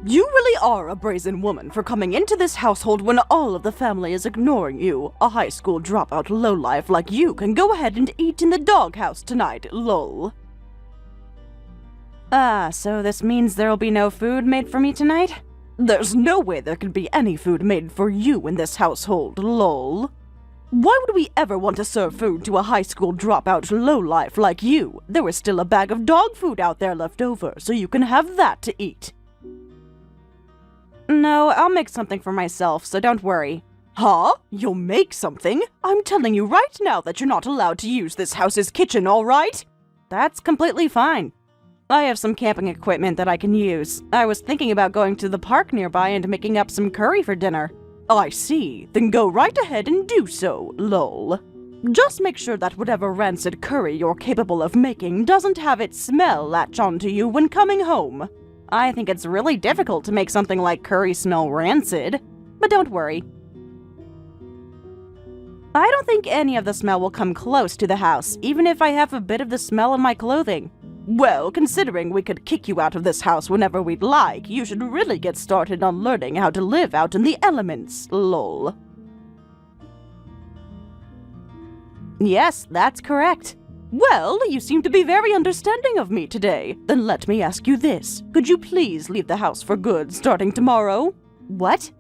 You really are a brazen woman for coming into this household when all of the family is ignoring you. A high school dropout lowlife like you can go ahead and eat in the doghouse tonight, lol. So this means there'll be no food made for me tonight? There's no way there can be any food made for you in this household, lol. Why would we ever want to serve food to a high school dropout lowlife like you? There was still a bag of dog food out there left over, so you can have that to eat. No, I'll make something for myself, so don't worry. Huh? You'll make something? I'm telling you right now that you're not allowed to use this house's kitchen, alright? That's completely fine. I have some camping equipment that I can use. I was thinking about going to the park nearby and making up some curry for dinner. I see. Then go right ahead and do so, lol. Just make sure that whatever rancid curry you're capable of making doesn't have its smell latch onto you when coming home. I think it's really difficult to make something like curry smell rancid. But don't worry. I don't think any of the smell will come close to the house, even if I have a bit of the smell in my clothing. Well, considering we could kick you out of this house whenever we'd like, you should really get started on learning how to live out in the elements, lol. Yes, that's correct. Well, you seem to be very understanding of me today. Then let me ask you this. Could you please leave the house for good starting tomorrow? What?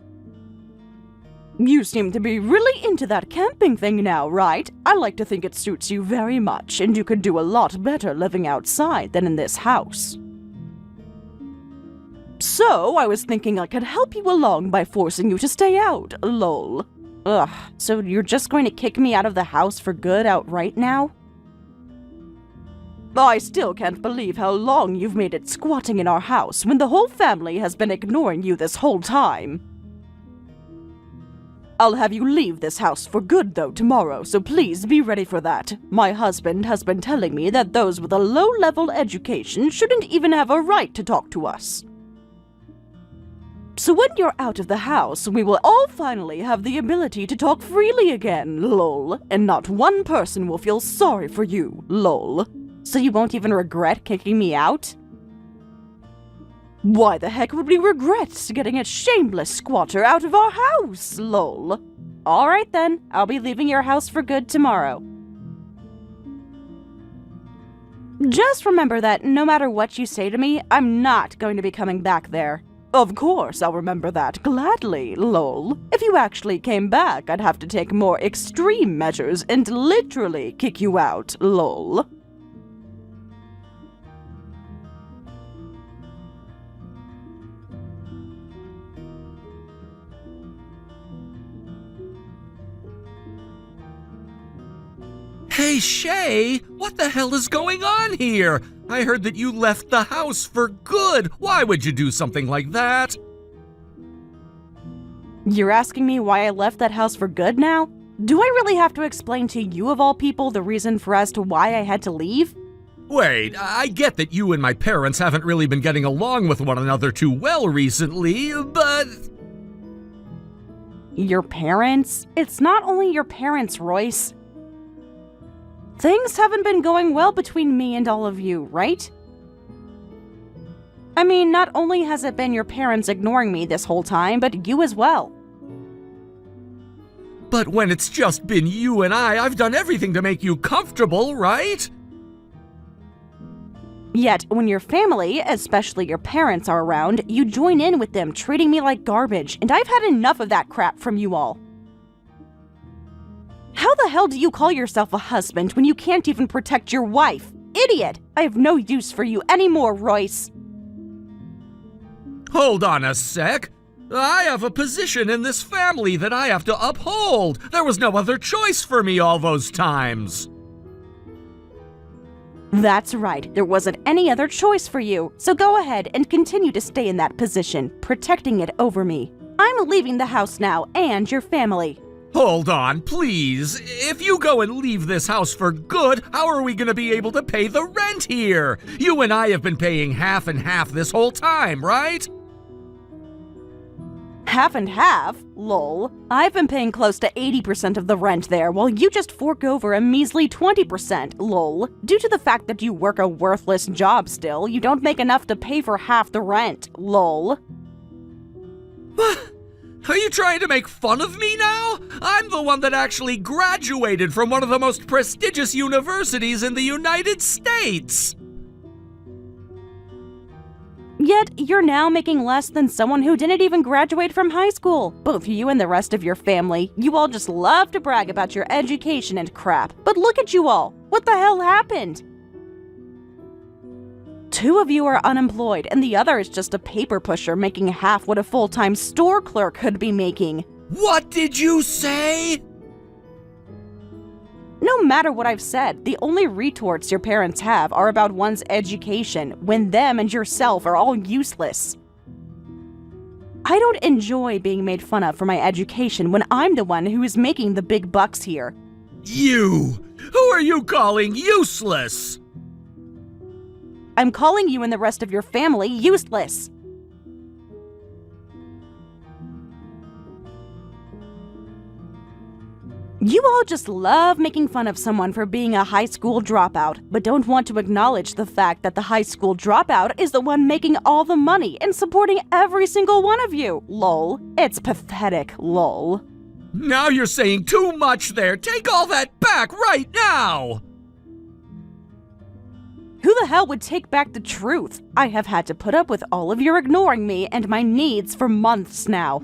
You seem to be really into that camping thing now, right? I like to think it suits you very much, and you could do a lot better living outside than in this house. So, I was thinking I could help you along by forcing you to stay out, lol. Ugh, so you're just going to kick me out of the house for good outright now? I still can't believe how long you've made it squatting in our house when the whole family has been ignoring you this whole time. I'll have you leave this house for good, though, tomorrow, so please be ready for that. My husband has been telling me that those with a low-level education shouldn't even have a right to talk to us. So when you're out of the house, we will all finally have the ability to talk freely again, lol. And not one person will feel sorry for you, lol. So you won't even regret kicking me out? Why the heck would we regret getting a shameless squatter out of our house, lol? Alright then, I'll be leaving your house for good tomorrow. Just remember that no matter what you say to me, I'm not going to be coming back there. Of course I'll remember that gladly, lol. If you actually came back, I'd have to take more extreme measures and literally kick you out, lol. Hey, Shay, what the hell is going on here? I heard that you left the house for good. Why would you do something like that? You're asking me why I left that house for good now? Do I really have to explain to you of all people the reason for as to why I had to leave? Wait, I get that you and my parents haven't really been getting along with one another too well recently, but... Your parents? It's not only your parents, Royce. Things haven't been going well between me and all of you, right? I mean, not only has it been your parents ignoring me this whole time, but you as well. But when it's just been you and I've done everything to make you comfortable, right? Yet, when your family, especially your parents, are around, you join in with them, treating me like garbage, and I've had enough of that crap from you all. How the hell do you call yourself a husband when you can't even protect your wife? Idiot! I have no use for you anymore, Royce. Hold on a sec. I have a position in this family that I have to uphold. There was no other choice for me all those times. That's right. There wasn't any other choice for you. So go ahead and continue to stay in that position, protecting it over me. I'm leaving the house now, and your family. Hold on, please. If you go and leave this house for good, how are we going to be able to pay the rent here? You and I have been paying half and half this whole time, right? Half and half? Lol. I've been paying close to 80% of the rent there, while you just fork over a measly 20%, lol. Due to the fact that you work a worthless job still, you don't make enough to pay for half the rent, lol. Are you trying to make fun of me now? I'm the one that actually graduated from one of the most prestigious universities in the United States. Yet, you're now making less than someone who didn't even graduate from high school. Both you and the rest of your family. You all just love to brag about your education and crap. But look at you all. What the hell happened? 2 of you are unemployed, and the other is just a paper pusher making half what a full-time store clerk could be making. What did you say? No matter what I've said, the only retorts your parents have are about one's education, when them and yourself are all useless. I don't enjoy being made fun of for my education when I'm the one who is making the big bucks here. You! Who are you calling useless? I'm calling you and the rest of your family useless. You all just love making fun of someone for being a high school dropout, but don't want to acknowledge the fact that the high school dropout is the one making all the money and supporting every single one of you. Lol. It's pathetic, lol. Now you're saying too much there. Take all that back right now! Who the hell would take back the truth? I have had to put up with all of your ignoring me and my needs for months now.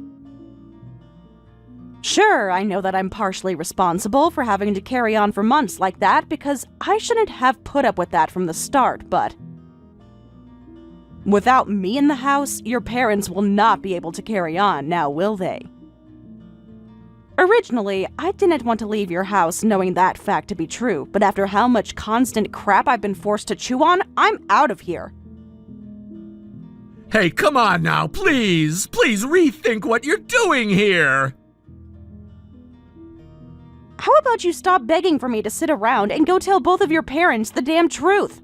Sure, I know that I'm partially responsible for having to carry on for months like that because I shouldn't have put up with that from the start, but without me in the house, your parents will not be able to carry on now, will they? Originally, I didn't want to leave your house knowing that fact to be true, but after how much constant crap I've been forced to chew on, I'm out of here. Hey, come on now, please! Please rethink what you're doing here! How about you stop begging for me to sit around and go tell both of your parents the damn truth?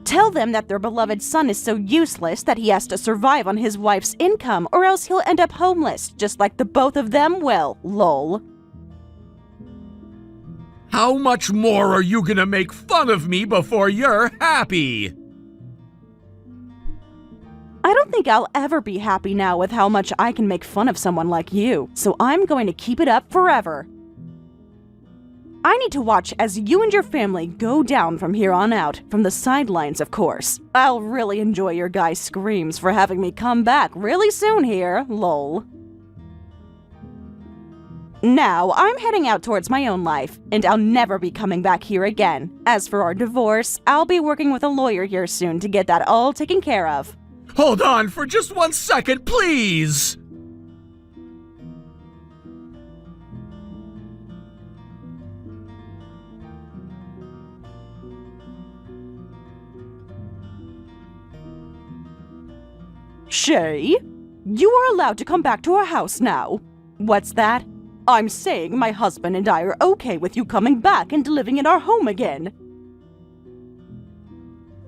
Tell them that their beloved son is so useless that he has to survive on his wife's income or else he'll end up homeless, just like the both of them will, lol. How much more are you gonna make fun of me before you're happy? I don't think I'll ever be happy now with how much I can make fun of someone like you, so I'm going to keep it up forever. I need to watch as you and your family go down from here on out, from the sidelines, of course. I'll really enjoy your guys' screams for having me come back really soon here, lol. Now, I'm heading out towards my own life, and I'll never be coming back here again. As for our divorce, I'll be working with a lawyer here soon to get that all taken care of. Hold on for just 1 second, please! Shay, you are allowed to come back to our house now. What's that? I'm saying my husband and I are okay with you coming back and living in our home again.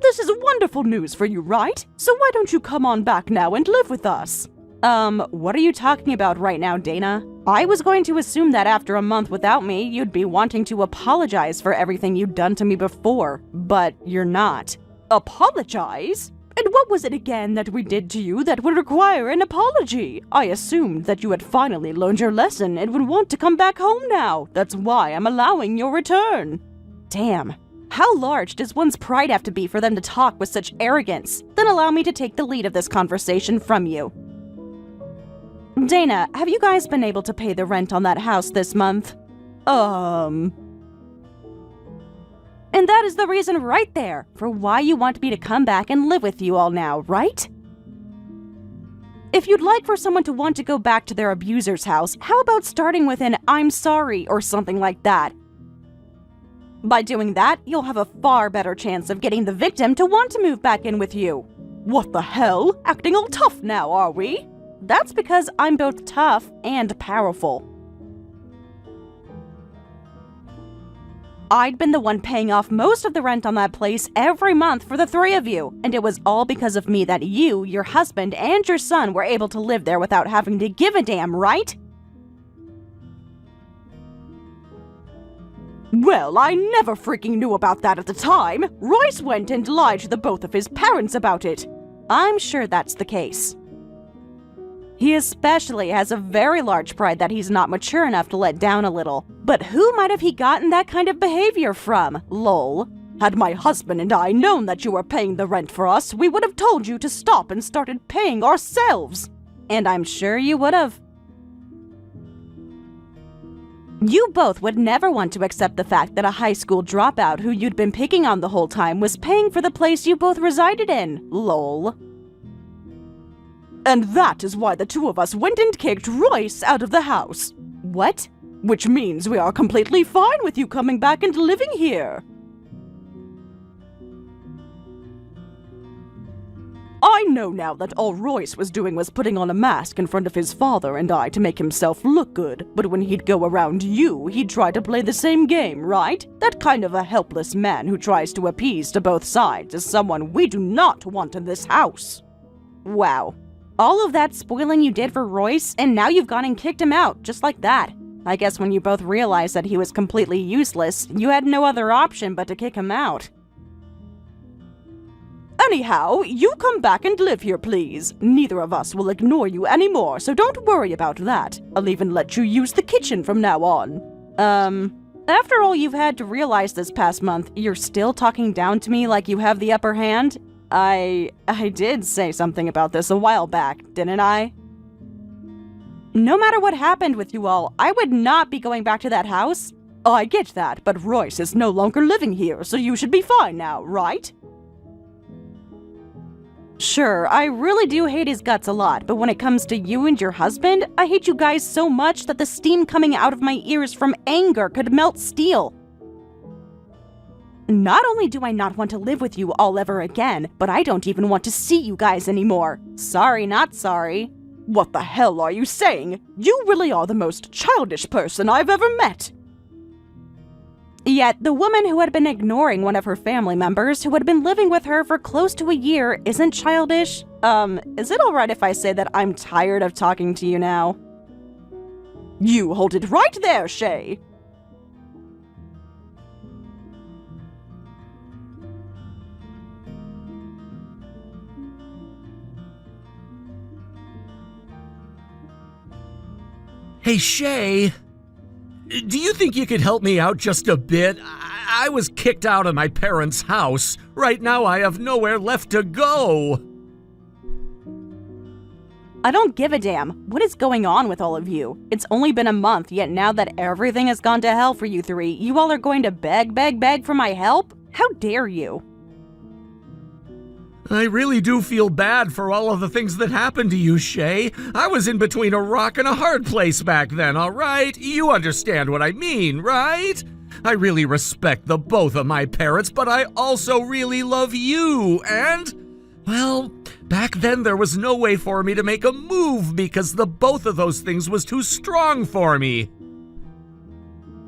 This is wonderful news for you, right? So why don't you come on back now and live with us? What are you talking about right now, Dana? I was going to assume that after a month without me, you'd be wanting to apologize for everything you'd done to me before, but you're not. Apologize? And what was it again that we did to you that would require an apology? I assumed that you had finally learned your lesson and would want to come back home now. That's why I'm allowing your return. Damn. How large does one's pride have to be for them to talk with such arrogance? Then allow me to take the lead of this conversation from you. Dana, have you guys been able to pay the rent on that house this month? And that is the reason right there for why you want me to come back and live with you all now, right? If you'd like for someone to want to go back to their abuser's house, how about starting with an "I'm sorry" or something like that? By doing that, you'll have a far better chance of getting the victim to want to move back in with you. What the hell? Acting all tough now, are we? That's because I'm both tough and powerful. I'd been the one paying off most of the rent on that place every month for the 3 of you, and it was all because of me that you, your husband, and your son were able to live there without having to give a damn, right? Well, I never freaking knew about that at the time. Royce went and lied to the both of his parents about it. I'm sure that's the case. He especially has a very large pride that he's not mature enough to let down a little. But who might have he gotten that kind of behavior from? Lol. Had my husband and I known that you were paying the rent for us, we would have told you to stop and started paying ourselves. And I'm sure you would have. You both would never want to accept the fact that a high school dropout who you'd been picking on the whole time was paying for the place you both resided in. Lol. And that is why the two of us went and kicked Royce out of the house. What? Which means we are completely fine with you coming back and living here. I know now that all Royce was doing was putting on a mask in front of his father and I to make himself look good, but when he'd go around you, he'd try to play the same game, right? That kind of a helpless man who tries to appease to both sides is someone we do not want in this house. Wow. All of that spoiling you did for Royce, and now you've gone and kicked him out, just like that. I guess when you both realized that he was completely useless, you had no other option but to kick him out. Anyhow, you come back and live here, please. Neither of us will ignore you anymore, so don't worry about that. I'll even let you use the kitchen from now on. After all you've had to realize this past month, you're still talking down to me like you have the upper hand? I did say something about this a while back, didn't I? No matter what happened with you all, I would not be going back to that house. I get that, but Royce is no longer living here, so you should be fine now, right? Sure, I really do hate his guts a lot, but when it comes to you and your husband, I hate you guys so much that the steam coming out of my ears from anger could melt steel. Not only do I not want to live with you all ever again, but I don't even want to see you guys anymore. Sorry, not sorry. What the hell are you saying? You really are the most childish person I've ever met. Yet, the woman who had been ignoring one of her family members who had been living with her for close to a year isn't childish? Is it alright if I say that I'm tired of talking to you now? You hold it right there, Shay. Hey, Shay, do you think you could help me out just a bit? I was kicked out of my parents' house. Right now I have nowhere left to go. I don't give a damn. What is going on with all of you? It's only been a month, yet now that everything has gone to hell for you three, you all are going to beg for my help? How dare you? I really do feel bad for all of the things that happened to you, Shay. I was in between a rock and a hard place back then, all right? You understand what I mean, right? I really respect the both of my parents, but I also really love you, and, well, back then there was no way for me to make a move because the both of those things was too strong for me.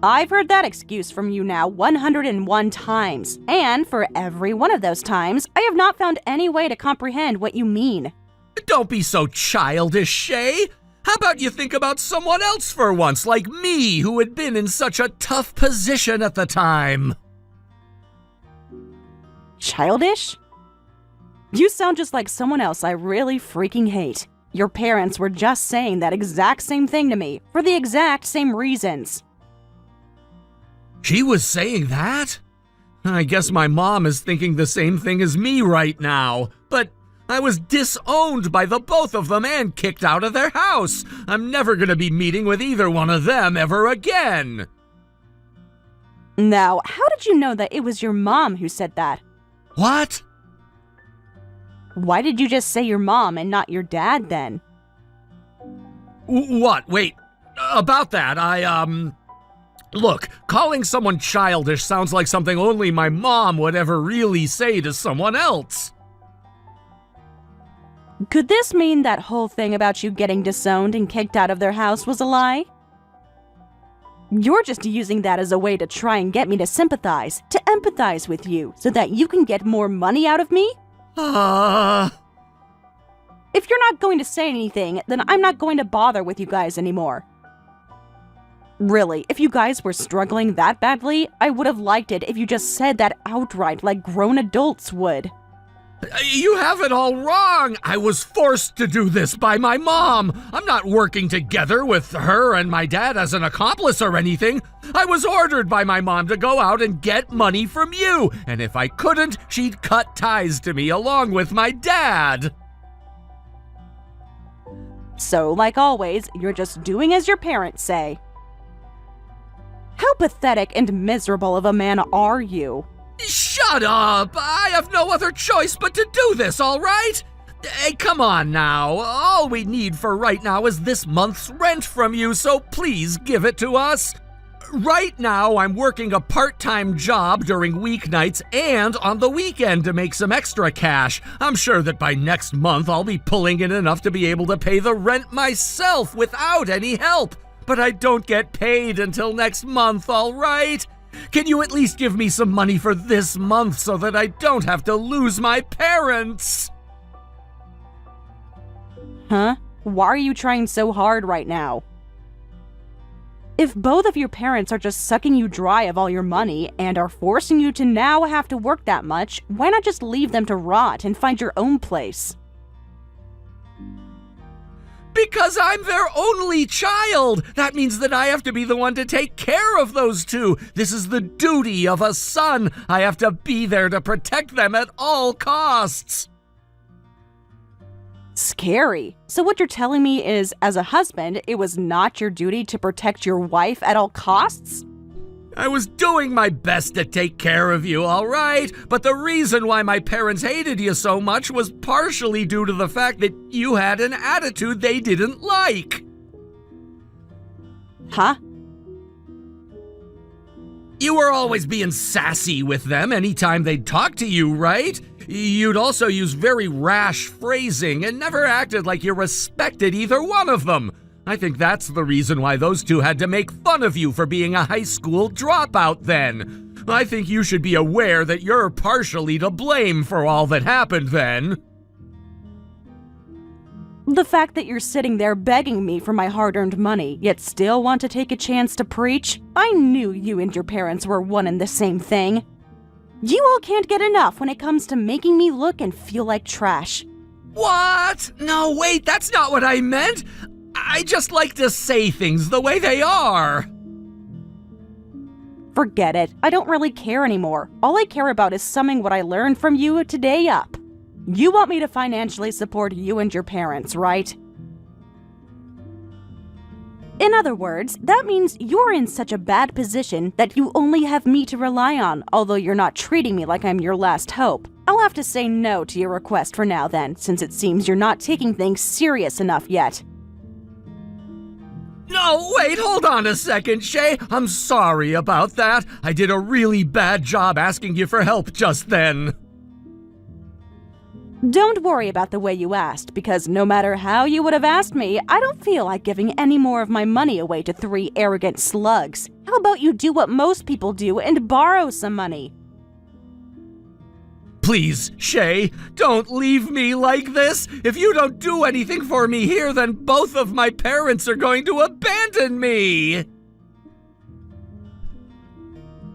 I've heard that excuse from you now 101 times, and for every one of those times, I have not found any way to comprehend what you mean. Don't be so childish, Shay. How about you think about someone else for once, like me, who had been in such a tough position at the time? Childish? You sound just like someone else I really freaking hate. Your parents were just saying that exact same thing to me, for the exact same reasons. She was saying that? I guess my mom is thinking the same thing as me right now. But I was disowned by the both of them and kicked out of their house. I'm never gonna be meeting with either one of them ever again. Now, how did you know that it was your mom who said that? What? Why did you just say your mom and not your dad then? What? Wait. About that, Look, calling someone childish sounds like something only my mom would ever really say to someone else. Could this mean that whole thing about you getting disowned and kicked out of their house was a lie? You're just using that as a way to try and get me to sympathize, to empathize with you, so that you can get more money out of me? If you're not going to say anything, then I'm not going to bother with you guys anymore. Really, if you guys were struggling that badly, I would have liked it if you just said that outright like grown adults would. You have it all wrong. I was forced to do this by my mom. I'm not working together with her and my dad as an accomplice or anything. I was ordered by my mom to go out and get money from you, and if I couldn't, she'd cut ties to me along with my dad. So, like always, you're just doing as your parents say. How pathetic and miserable of a man are you? Shut up! I have no other choice but to do this, all right? Hey, come on now. All we need for right now is this month's rent from you, so please give it to us. Right now, I'm working a part-time job during weeknights and on the weekend to make some extra cash. I'm sure that by next month, I'll be pulling in enough to be able to pay the rent myself without any help. But I don't get paid until next month, all right? Can you at least give me some money for this month so that I don't have to lose my parents? Huh? Why are you trying so hard right now? If both of your parents are just sucking you dry of all your money and are forcing you to now have to work that much, why not just leave them to rot and find your own place? Because I'm their only child! That means that I have to be the one to take care of those two! This is the duty of a son! I have to be there to protect them at all costs! Scary. So what you're telling me is, as a husband, it was not your duty to protect your wife at all costs? I was doing my best to take care of you, all right? But the reason why my parents hated you so much was partially due to the fact that you had an attitude they didn't like. Huh? You were always being sassy with them anytime they'd talk to you, right? You'd also use very rash phrasing and never acted like you respected either one of them. I think that's the reason why those two had to make fun of you for being a high school dropout then. I think you should be aware that you're partially to blame for all that happened then. The fact that you're sitting there begging me for my hard-earned money, yet still want to take a chance to preach? I knew you and your parents were one and the same thing. You all can't get enough when it comes to making me look and feel like trash. What? No, wait, that's not what I meant. I just like to say things the way they are. Forget it. I don't really care anymore. All I care about is summing what I learned from you today up. You want me to financially support you and your parents, right? In other words, that means you're in such a bad position that you only have me to rely on, although you're not treating me like I'm your last hope. I'll have to say no to your request for now then, since it seems you're not taking things serious enough yet. No, wait, hold on a second, Shay. I'm sorry about that. I did a really bad job asking you for help just then. Don't worry about the way you asked, because no matter how you would have asked me, I don't feel like giving any more of my money away to 3 arrogant slugs. How about you do what most people do and borrow some money? Please, Shay, don't leave me like this. If you don't do anything for me here, then both of my parents are going to abandon me.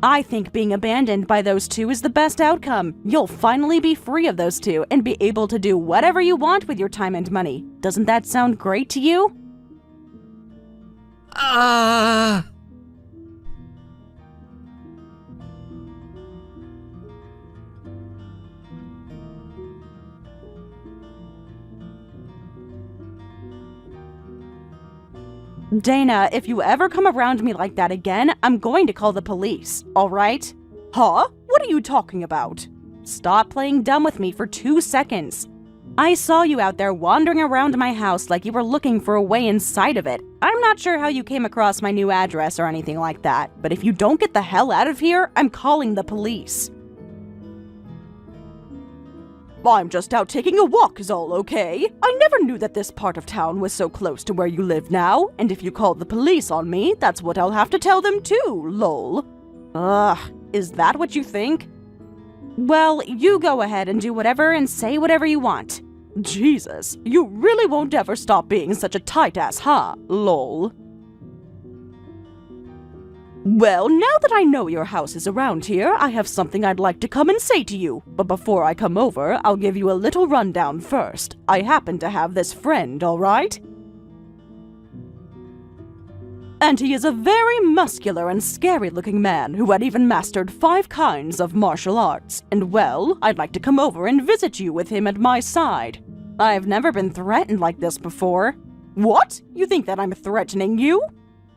I think being abandoned by those two is the best outcome. You'll finally be free of those two and be able to do whatever you want with your time and money. Doesn't that sound great to you? Dana, if you ever come around me like that again, I'm going to call the police, all right? Huh? What are you talking about? Stop playing dumb with me for 2 seconds. I saw you out there wandering around my house like you were looking for a way inside of it. I'm not sure how you came across my new address or anything like that, but if you don't get the hell out of here, I'm calling the police. I'm just out taking a walk is all, okay? I never knew that this part of town was so close to where you live now, and if you call the police on me, that's what I'll have to tell them too, lol. Ugh, is that what you think? Well, you go ahead and do whatever and say whatever you want. Jesus, you really won't ever stop being such a tight ass, huh? Lol. Well, now that I know your house is around here, I have something I'd like to come and say to you. But before I come over, I'll give you a little rundown first. I happen to have this friend, all right? And he is a very muscular and scary-looking man who had even mastered 5 kinds of martial arts. And well, I'd like to come over and visit you with him at my side. I've never been threatened like this before. What? You think that I'm threatening you?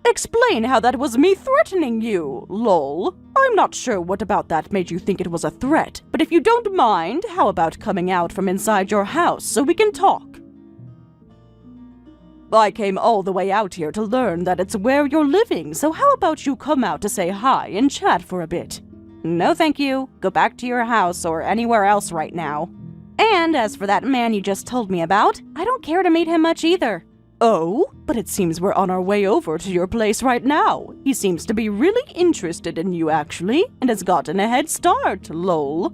Explain how that was me threatening you, lol. I'm not sure what about that made you think it was a threat, but if you don't mind, how about coming out from inside your house so we can talk? I came all the way out here to learn that it's where you're living, so how about you come out to say hi and chat for a bit? No thank you. Go back to your house or anywhere else right now. And as for that man you just told me about, I don't care to meet him much either. Oh, but it seems we're on our way over to your place right now. He seems to be really interested in you, actually, and has gotten a head start, lol.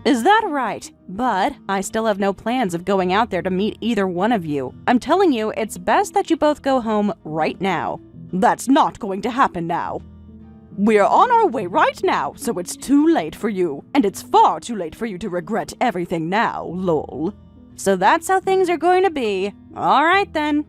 Is that right? But I still have no plans of going out there to meet either one of you. I'm telling you, it's best that you both go home right now. That's not going to happen now. We're on our way right now, so it's too late for you. And it's far too late for you to regret everything now, lol. So that's how things are going to be. All right, then.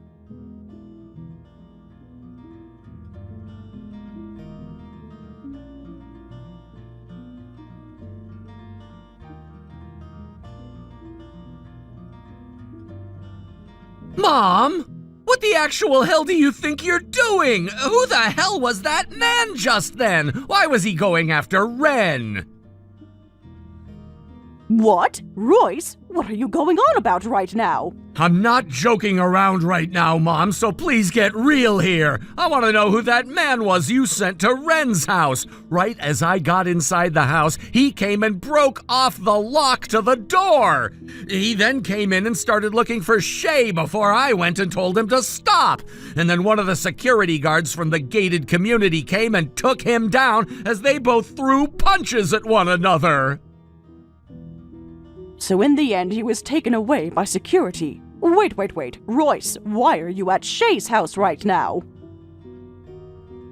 Mom? What the actual hell do you think you're doing? Who the hell was that man just then? Why was he going after Ren? What? Royce? What are you going on about right now? I'm not joking around right now, Mom, so please get real here. I want to know who that man was you sent to Ren's house. Right as I got inside the house, he came and broke off the lock to the door. He then came in and started looking for Shay before I went and told him to stop. And then one of the security guards from the gated community came and took him down as they both threw punches at one another. So in the end, he was taken away by security. Wait. Royce, why are you at Shay's house right now?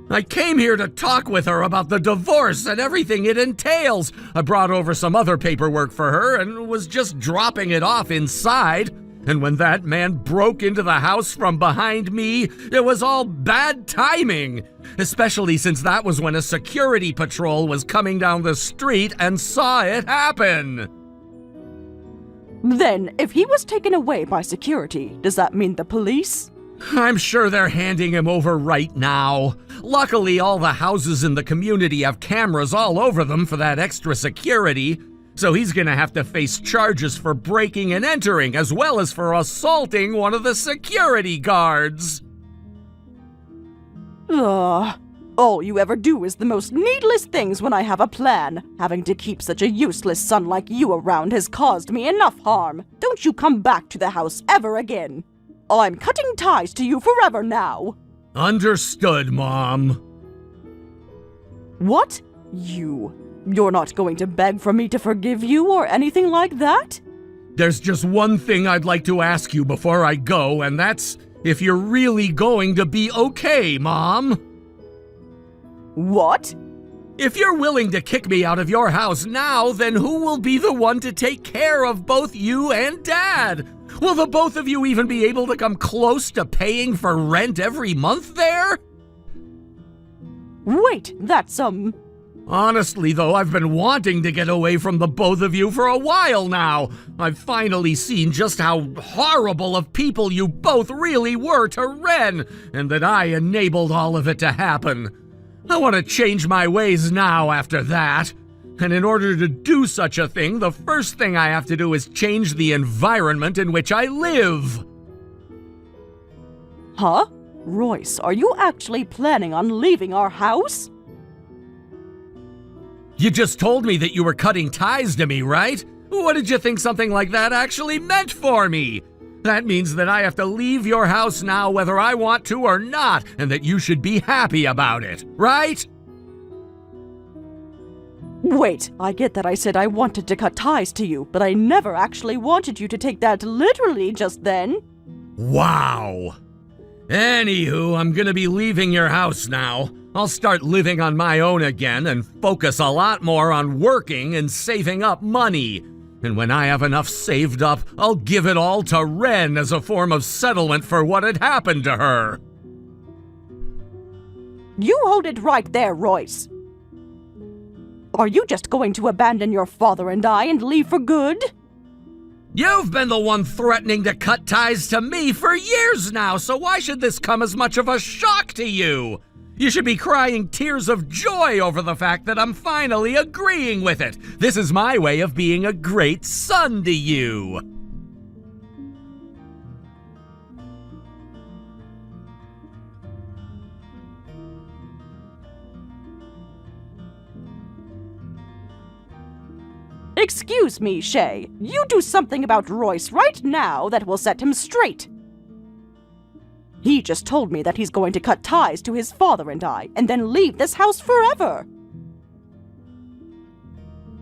I came here to talk with her about the divorce and everything it entails. I brought over some other paperwork for her and was just dropping it off inside. And when that man broke into the house from behind me, it was all bad timing. Especially since that was when a security patrol was coming down the street and saw it happen. Then, if he was taken away by security, does that mean the police? I'm sure they're handing him over right now. Luckily, all the houses in the community have cameras all over them for that extra security, so he's gonna have to face charges for breaking and entering, as well as for assaulting one of the security guards. All you ever do is the most needless things when I have a plan. Having to keep such a useless son like you around has caused me enough harm. Don't you come back to the house ever again. I'm cutting ties to you forever now. Understood, Mom. What? You're not going to beg for me to forgive you or anything like that? There's just one thing I'd like to ask you before I go, and that's if you're really going to be okay, Mom. What? If you're willing to kick me out of your house now, then who will be the one to take care of both you and Dad? Will the both of you even be able to come close to paying for rent every month there? Wait, that's Honestly, though, I've been wanting to get away from the both of you for a while now. I've finally seen just how horrible of people you both really were to Ren, and that I enabled all of it to happen. I want to change my ways now after that. And in order to do such a thing, the first thing I have to do is change the environment in which I live. Huh? Royce, are you actually planning on leaving our house? You just told me that you were cutting ties to me, right? What did you think something like that actually meant for me? That means that I have to leave your house now whether I want to or not, and that you should be happy about it, right? Wait, I get that I said I wanted to cut ties to you, but I never actually wanted you to take that literally just then. Wow. Anywho, I'm gonna be leaving your house now. I'll start living on my own again and focus a lot more on working and saving up money. And when I have enough saved up, I'll give it all to Ren as a form of settlement for what had happened to her. You hold it right there, Royce. Are you just going to abandon your father and I and leave for good? You've been the one threatening to cut ties to me for years now, so why should this come as much of a shock to you? You should be crying tears of joy over the fact that I'm finally agreeing with it. This is my way of being a great son to you. Excuse me, Shay. You do something about Royce right now that will set him straight. He just told me that he's going to cut ties to his father and I, and then leave this house forever.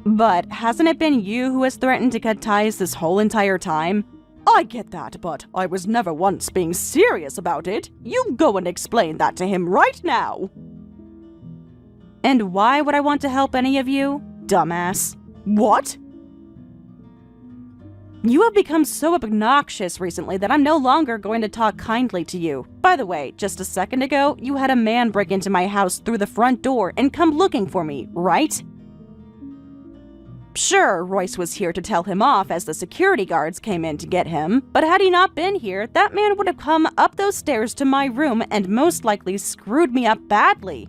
But hasn't it been you who has threatened to cut ties this whole entire time? I get that, but I was never once being serious about it. You go and explain that to him right now. And why would I want to help any of you, dumbass? What? You have become so obnoxious recently that I'm no longer going to talk kindly to you. By the way, just a second ago, you had a man break into my house through the front door and come looking for me, right? Sure, Royce was here to tell him off as the security guards came in to get him, but had he not been here, that man would have come up those stairs to my room and most likely screwed me up badly.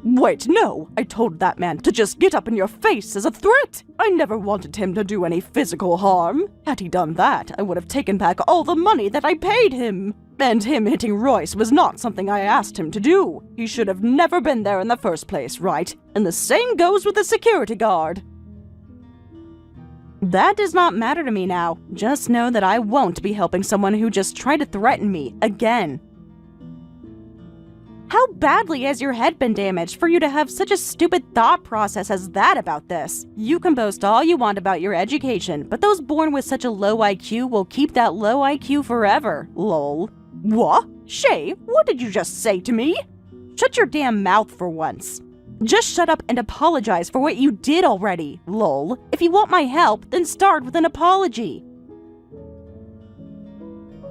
Wait, no! I told that man to just get up in your face as a threat! I never wanted him to do any physical harm. Had he done that, I would have taken back all the money that I paid him. And him hitting Royce was not something I asked him to do. He should have never been there in the first place, right? And the same goes with the security guard. That does not matter to me now. Just know that I won't be helping someone who just tried to threaten me again. How badly has your head been damaged for you to have such a stupid thought process as that about this? You can boast all you want about your education, but those born with such a low IQ will keep that low IQ forever, lol. What? Shay, what did you just say to me? Shut your damn mouth for once. Just shut up and apologize for what you did already, lol. If you want my help, then start with an apology.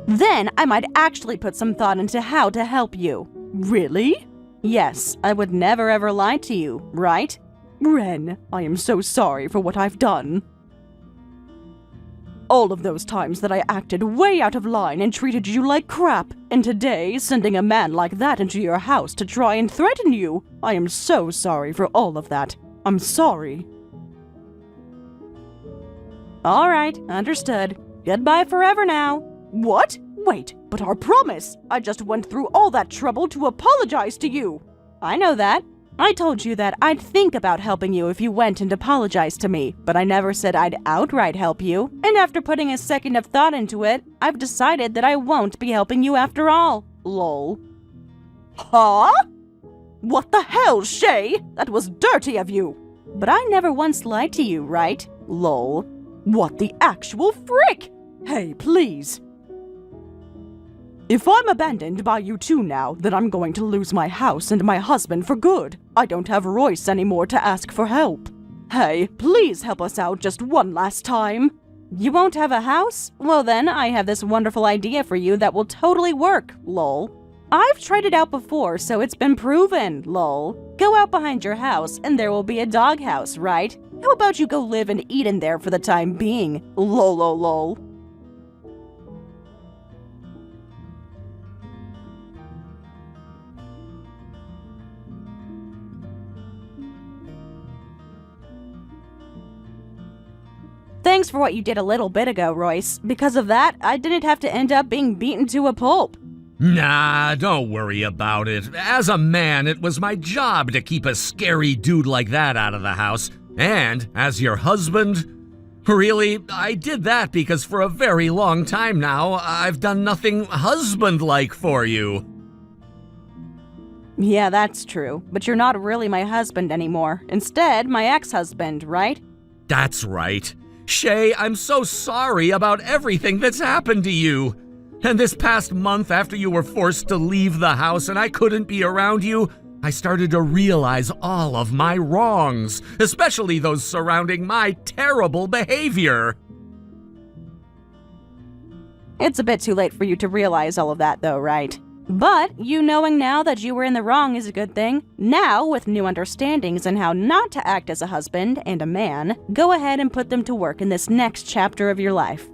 Then I might actually put some thought into how to help you. Really? Yes, I would never ever lie to you, right? Ren, I am so sorry for what I've done. All of those times that I acted way out of line and treated you like crap, and today sending a man like that into your house to try and threaten you. I am so sorry for all of that. I'm sorry. Alright, understood. Goodbye forever now. What? Wait, but our promise! I just went through all that trouble to apologize to you! I know that. I told you that I'd think about helping you if you went and apologized to me, but I never said I'd outright help you. And after putting a second of thought into it, I've decided that I won't be helping you after all. Lol. Huh? What the hell, Shay? That was dirty of you! But I never once lied to you, right? Lol. What the actual frick? Hey, please. If I'm abandoned by you two now, then I'm going to lose my house and my husband for good. I don't have Royce anymore to ask for help. Hey, please help us out just one last time. You won't have a house? Well then, I have this wonderful idea for you that will totally work, lol. I've tried it out before, so it's been proven, lol. Go out behind your house, and there will be a doghouse, right? How about you go live and eat in there for the time being? Lol, lol, lol. Thanks for what you did a little bit ago, Royce. Because of that, I didn't have to end up being beaten to a pulp. Nah, don't worry about it. As a man, it was my job to keep a scary dude like that out of the house. And as your husband, really, I did that because for a very long time now, I've done nothing husband-like for you. Yeah, that's true. But you're not really my husband anymore. Instead, my ex-husband, right? That's right. Shay, I'm so sorry about everything that's happened to you. And this past month after you were forced to leave the house and I couldn't be around you, I started to realize all of my wrongs, especially those surrounding my terrible behavior. It's a bit too late for you to realize all of that though, right? But you knowing now that you were in the wrong is a good thing. Now, with new understandings on how not to act as a husband and a man, go ahead and put them to work in this next chapter of your life.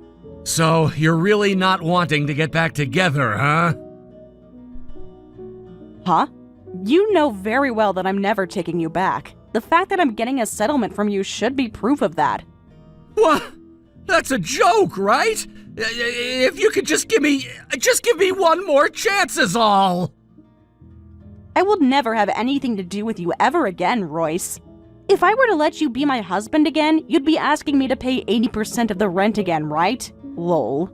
So, you're really not wanting to get back together, huh? Huh? You know very well that I'm never taking you back. The fact that I'm getting a settlement from you should be proof of that. What? That's a joke, right? If you could just give me one more chance is all. I will never have anything to do with you ever again, Royce. If I were to let you be my husband again, you'd be asking me to pay 80% of the rent again, right? Lol.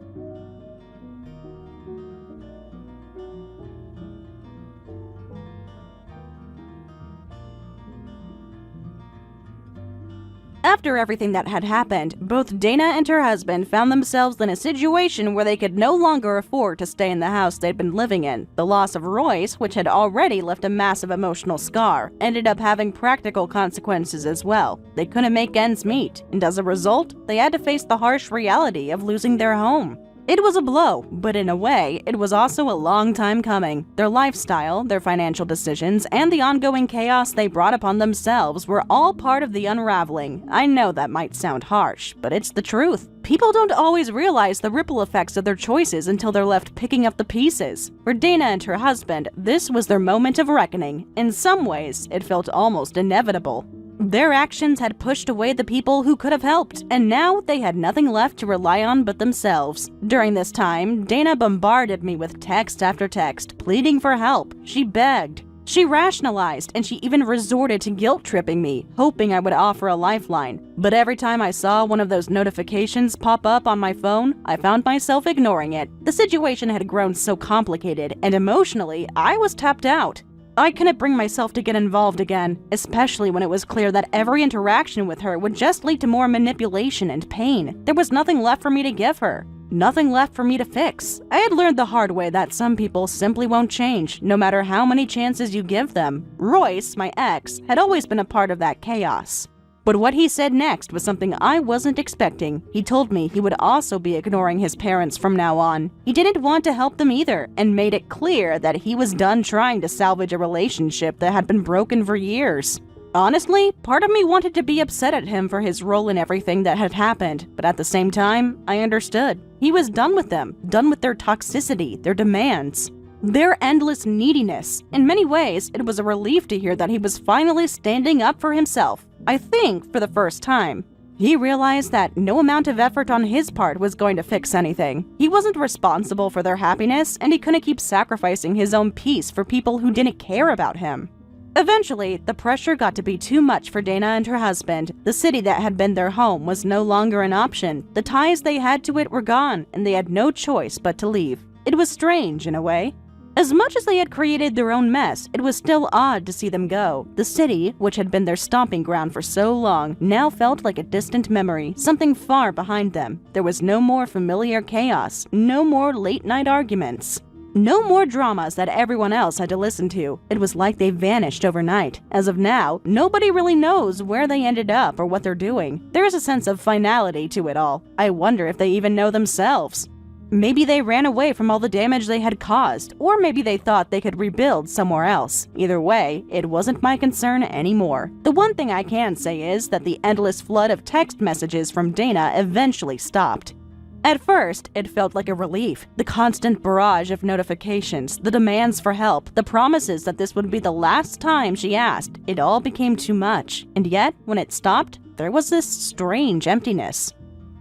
After everything that had happened, both Dana and her husband found themselves in a situation where they could no longer afford to stay in the house they'd been living in. The loss of Royce, which had already left a massive emotional scar, ended up having practical consequences as well. They couldn't make ends meet, and as a result, they had to face the harsh reality of losing their home. It was a blow, but in a way, it was also a long time coming. Their lifestyle, their financial decisions, and the ongoing chaos they brought upon themselves were all part of the unraveling. I know that might sound harsh, but it's the truth. People don't always realize the ripple effects of their choices until they're left picking up the pieces. For Dana and her husband, this was their moment of reckoning. In some ways, it felt almost inevitable. Their actions had pushed away the people who could have helped, and now they had nothing left to rely on but themselves. During this time, Dana bombarded me with text after text, pleading for help. She begged. She rationalized, and she even resorted to guilt-tripping me, hoping I would offer a lifeline. But every time I saw one of those notifications pop up on my phone, I found myself ignoring it. The situation had grown so complicated, and emotionally, I was tapped out. I couldn't bring myself to get involved again, especially when it was clear that every interaction with her would just lead to more manipulation and pain. There was nothing left for me to give her. Nothing left for me to fix. I had learned the hard way that some people simply won't change, no matter how many chances you give them. Royce, my ex, had always been a part of that chaos. But what he said next was something I wasn't expecting. He told me he would also be ignoring his parents from now on. He didn't want to help them either, and made it clear that he was done trying to salvage a relationship that had been broken for years. Honestly, part of me wanted to be upset at him for his role in everything that had happened, but at the same time, I understood. He was done with them, done with their toxicity, their demands, their endless neediness. In many ways, it was a relief to hear that he was finally standing up for himself. I think, for the first time, he realized that no amount of effort on his part was going to fix anything. He wasn't responsible for their happiness, and he couldn't keep sacrificing his own peace for people who didn't care about him. Eventually, the pressure got to be too much for Dana and her husband. The city that had been their home was no longer an option. The ties they had to it were gone, and they had no choice but to leave. It was strange, in a way. As much as they had created their own mess, it was still odd to see them go. The city, which had been their stomping ground for so long, now felt like a distant memory, something far behind them. There was no more familiar chaos, no more late-night arguments, no more dramas that everyone else had to listen to. It was like they vanished overnight. As of now, nobody really knows where they ended up or what they're doing. There is a sense of finality to it all. I wonder if they even know themselves. Maybe they ran away from all the damage they had caused, or maybe they thought they could rebuild somewhere else. Either way, it wasn't my concern anymore. The one thing I can say is that the endless flood of text messages from Dana eventually stopped. At first, it felt like a relief. The constant barrage of notifications, the demands for help, the promises that this would be the last time she asked, it all became too much. And yet, when it stopped, there was this strange emptiness.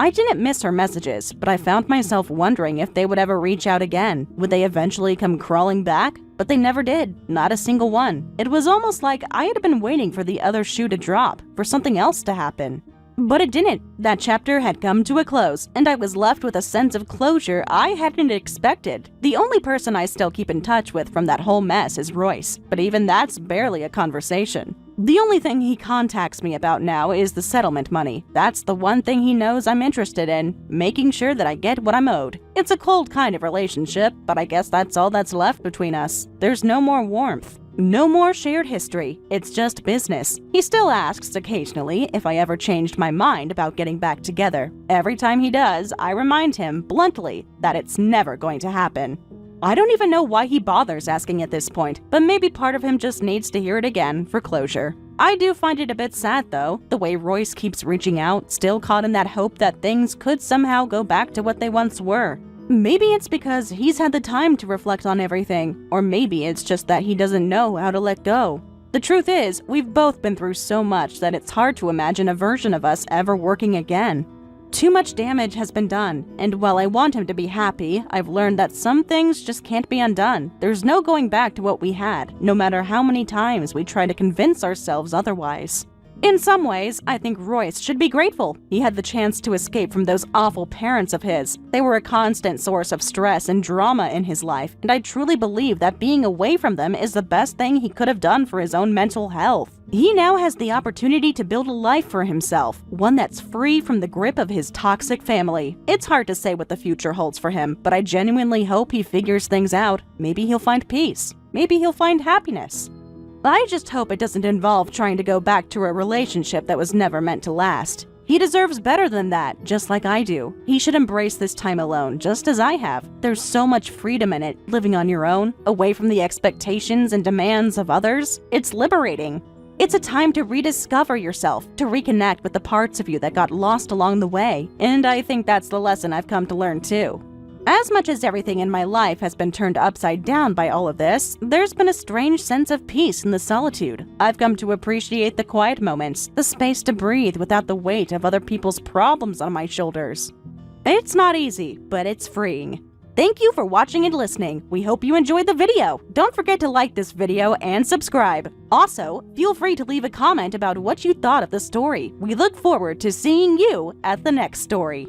I didn't miss her messages, but I found myself wondering if they would ever reach out again. Would they eventually come crawling back? But they never did, not a single one. It was almost like I had been waiting for the other shoe to drop, for something else to happen. But it didn't. That chapter had come to a close, and I was left with a sense of closure I hadn't expected. The only person I still keep in touch with from that whole mess is Royce, but even that's barely a conversation. The only thing he contacts me about now is the settlement money. That's the one thing he knows I'm interested in, making sure that I get what I'm owed. It's a cold kind of relationship, but I guess that's all that's left between us. There's no more warmth. No more shared history. It's just business. He still asks occasionally if I ever changed my mind about getting back together. Every time he does, I remind him bluntly that it's never going to happen. I don't even know why he bothers asking at this point, but maybe part of him just needs to hear it again for closure. I do find it a bit sad, though, the way Royce keeps reaching out, still caught in that hope that things could somehow go back to what they once were. Maybe it's because he's had the time to reflect on everything, or maybe it's just that he doesn't know how to let go. The truth is, we've both been through so much that it's hard to imagine a version of us ever working again. Too much damage has been done, and while I want him to be happy, I've learned that some things just can't be undone. There's no going back to what we had, no matter how many times we try to convince ourselves otherwise. In some ways, I think Royce should be grateful. He had the chance to escape from those awful parents of his. They were a constant source of stress and drama in his life, and I truly believe that being away from them is the best thing he could have done for his own mental health. He now has the opportunity to build a life for himself, one that's free from the grip of his toxic family. It's hard to say what the future holds for him, but I genuinely hope he figures things out. Maybe he'll find peace. Maybe he'll find happiness. I just hope it doesn't involve trying to go back to a relationship that was never meant to last. He deserves better than that, just like I do. He should embrace this time alone, just as I have. There's so much freedom in it, living on your own, away from the expectations and demands of others. It's liberating. It's a time to rediscover yourself, to reconnect with the parts of you that got lost along the way. And I think that's the lesson I've come to learn too. As much as everything in my life has been turned upside down by all of this, there's been a strange sense of peace in the solitude. I've come to appreciate the quiet moments, the space to breathe without the weight of other people's problems on my shoulders. It's not easy, but it's freeing. Thank you for watching and listening. We hope you enjoyed the video. Don't forget to like this video and subscribe. Also, feel free to leave a comment about what you thought of the story. We look forward to seeing you at the next story.